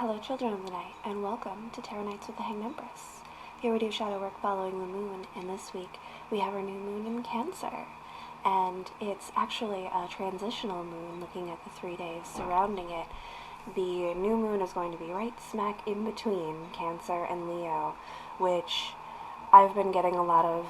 Hello children of the night, and welcome to Tarot Nights with the Hanged Empress. Here we do shadow work following the moon, and this week we have our new moon in Cancer. And it's actually a transitional moon, looking at the 3 days surrounding it. The new moon is going to be right smack in between Cancer and Leo, which I've been getting a lot of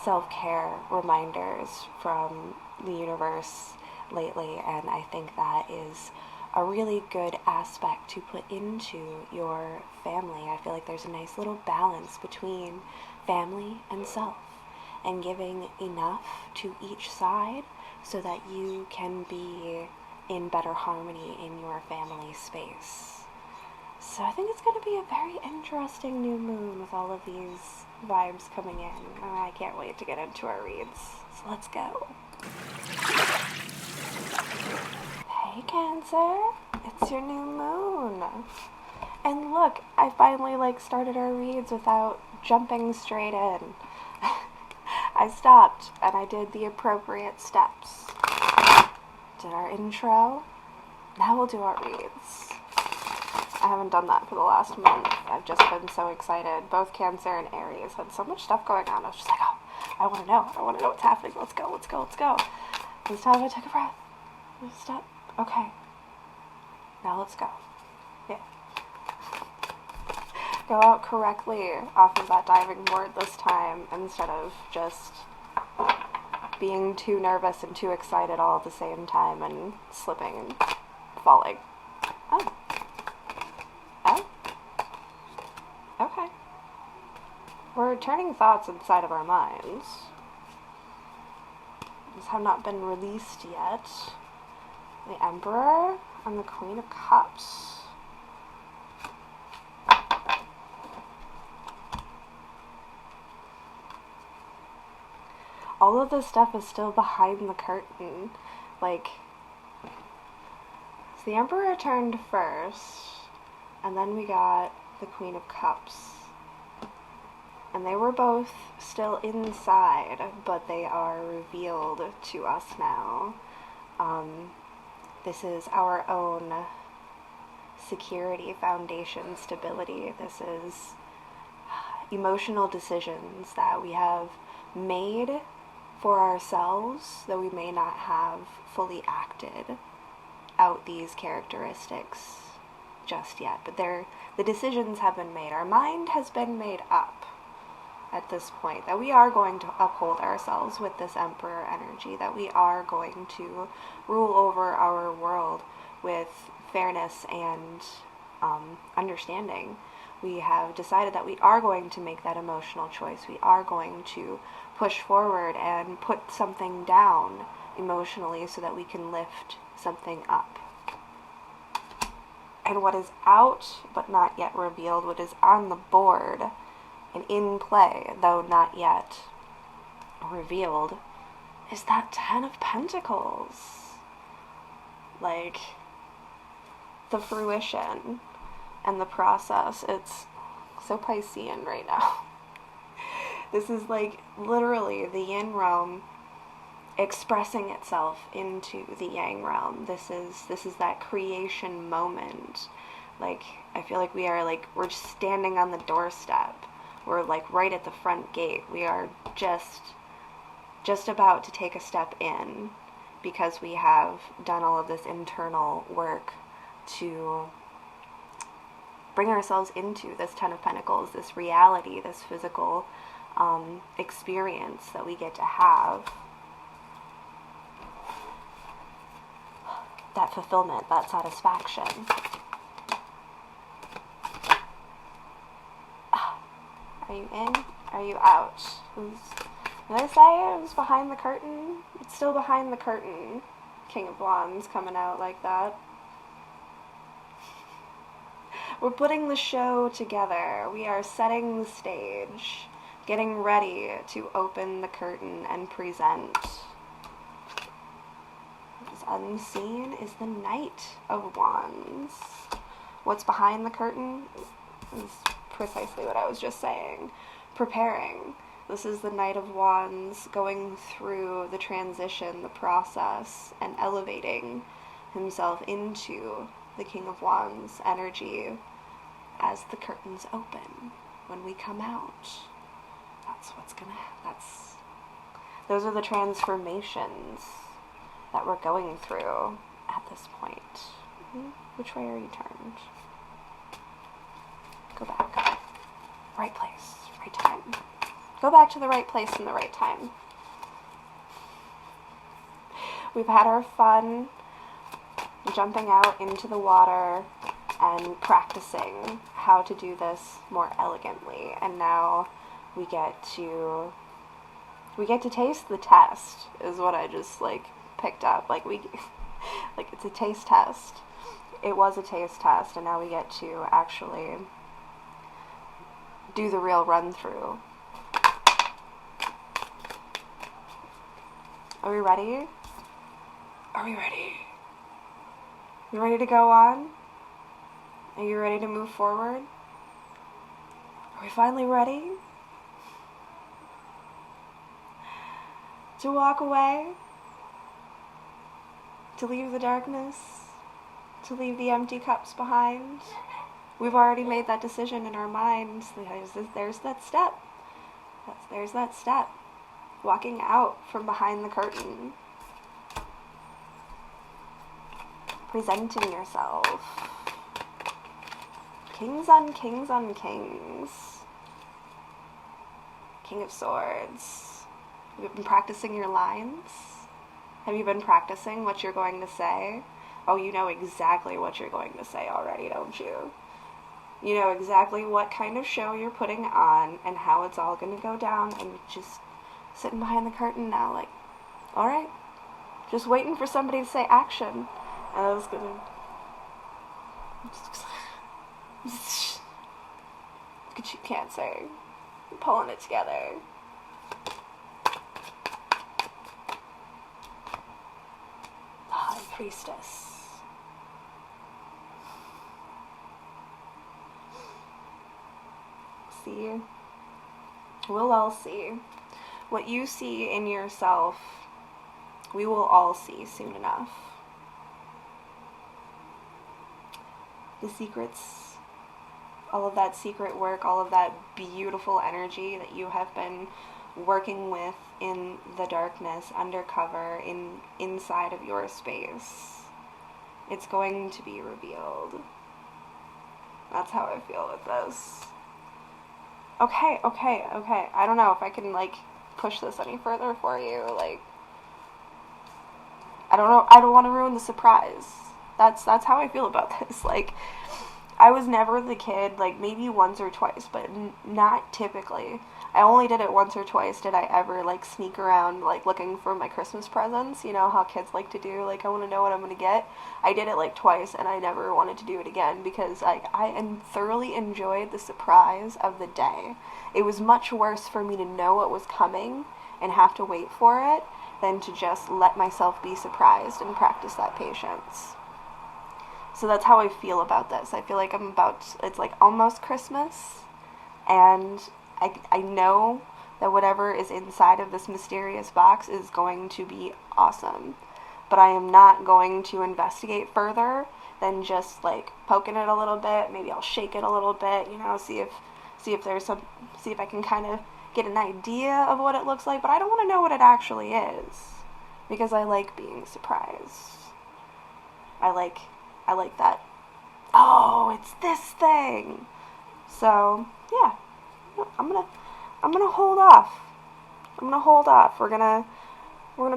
self-care reminders from the universe lately, and I think that is a really good aspect to put into your family. I feel like there's a nice little balance between family and self, and giving enough to each side so that you can be in better harmony in your family space. So I think it's going to be a very interesting new moon with all of these vibes coming in. Oh, I can't wait to get into our reads. So let's go. Hey Cancer, it's your new moon. And look, I finally started our reads without jumping straight in. I stopped and I did the appropriate steps. Did our intro. Now we'll do our reads. I haven't done that for the last month. I've just been so excited. Both Cancer and Aries had so much stuff going on. I was just like, oh, I want to know what's happening. Let's go. This time I took a breath. Stop. Okay. Now let's go. Yeah. Go out correctly off of that diving board this time instead of just being too nervous and too excited all at the same time and slipping and falling. Oh. Okay. We're turning thoughts inside of our minds. These have not been released yet. The Emperor and the Queen of Cups. All of this stuff is still behind the curtain. So the Emperor turned first, and then we got the Queen of Cups. And they were both still inside, but they are revealed to us now. This is our own security, foundation, stability. This is emotional decisions that we have made for ourselves, though we may not have fully acted out these characteristics just yet. But the decisions have been made. Our mind has been made up at this point that we are going to uphold ourselves with this Emperor energy, that we are going to rule over our world with fairness and understanding. We have decided that we are going to make that emotional choice. We are going to push forward and put something down emotionally so that we can lift something up. And what is out but not yet revealed, what is on the board and in play, though not yet revealed, is that 10 of Pentacles. The fruition and the process. It's so Piscean right now. This is literally the yin realm expressing itself into the yang realm. This is that creation moment. I feel like we are we're standing on the doorstep. We're right at the front gate. We are just about to take a step in because we have done all of this internal work to bring ourselves into this 10 of Pentacles, this reality, this physical experience that we get to have. That fulfillment, that satisfaction. Are you in? Are you out? Did I say it was behind the curtain? It's still behind the curtain. King of Wands coming out like that. We're putting the show together. We are setting the stage, getting ready to open the curtain and present. What is unseen is the Knight of Wands. What's behind the curtain is precisely what I was just saying. Preparing. This is the Knight of Wands going through the transition, the process, and elevating himself into the King of Wands energy as the curtains open when we come out. Those are the transformations that we're going through at this point. Which way are you turned? Go back. Right place, right time. Go back to the right place in the right time. We've had our fun jumping out into the water and practicing how to do this more elegantly, and now we get to taste the test, is what I just picked up. It's a taste test. It was a taste test, and now we get to actually do the real run through. Are we ready? Are we ready? You ready to go on? Are you ready to move forward? Are we finally ready to walk away? To leave the darkness? To leave the empty cups behind? We've already made that decision in our minds. There's that step. There's that step. Walking out from behind the curtain. Presenting yourself. Kings on kings on kings. King of Swords. Have you been practicing your lines? Have you been practicing what you're going to say? Oh, you know exactly what you're going to say already, don't you? You know exactly what kind of show you're putting on and how it's all going to go down, and you're just sitting behind the curtain now alright, just waiting for somebody to say action. And I was gonna look at you, Cancer. You're pulling it together. The High Priestess. See? We'll all see. What you see in yourself, we will all see soon enough. The secrets, all of that secret work, all of that beautiful energy that you have been working with in the darkness, undercover, inside of your space, it's going to be revealed. That's how I feel with this. Okay. I don't know if I can, push this any further for you. I don't know. I don't want to ruin the surprise. That's how I feel about this. I was never the kid, maybe once or twice, but not typically. I only did it once or twice did I ever, sneak around, looking for my Christmas presents. You know how kids like to do, I want to know what I'm going to get. I did it, twice, and I never wanted to do it again because, I thoroughly enjoyed the surprise of the day. It was much worse for me to know what was coming and have to wait for it than to just let myself be surprised and practice that patience. So that's how I feel about this. I feel like it's almost Christmas, and I know that whatever is inside of this mysterious box is going to be awesome. But I am not going to investigate further than just poking it a little bit. Maybe I'll shake it a little bit, see if I can kind of get an idea of what it looks like. But I don't want to know what it actually is, because I like being surprised. I like that. Oh, it's this thing. So yeah, I'm gonna hold off. We're gonna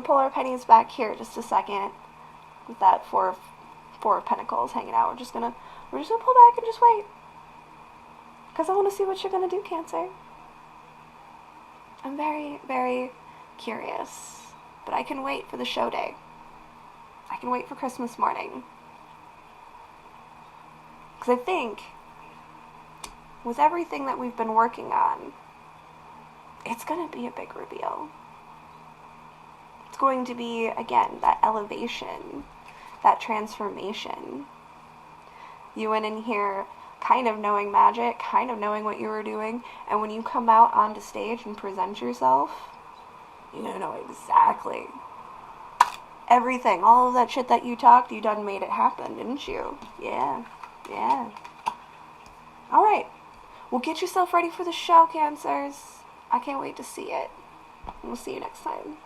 pull our pennies back here just a second with that four of Pentacles hanging out. We're just gonna pull back and just wait, because I want to see what you're gonna do, Cancer. I'm very, very curious, but I can wait for the show day. I can wait for Christmas morning. Because I think, with everything that we've been working on, it's going to be a big reveal. It's going to be, again, that elevation, that transformation. You went in here kind of knowing magic, kind of knowing what you were doing, and when you come out onto stage and present yourself, you're going to know exactly Everything, all of that shit that you talked, you done made it happen, didn't you? Yeah, yeah. Alright, well, get yourself ready for the show, Cancers. I can't wait to see it. We'll see you next time.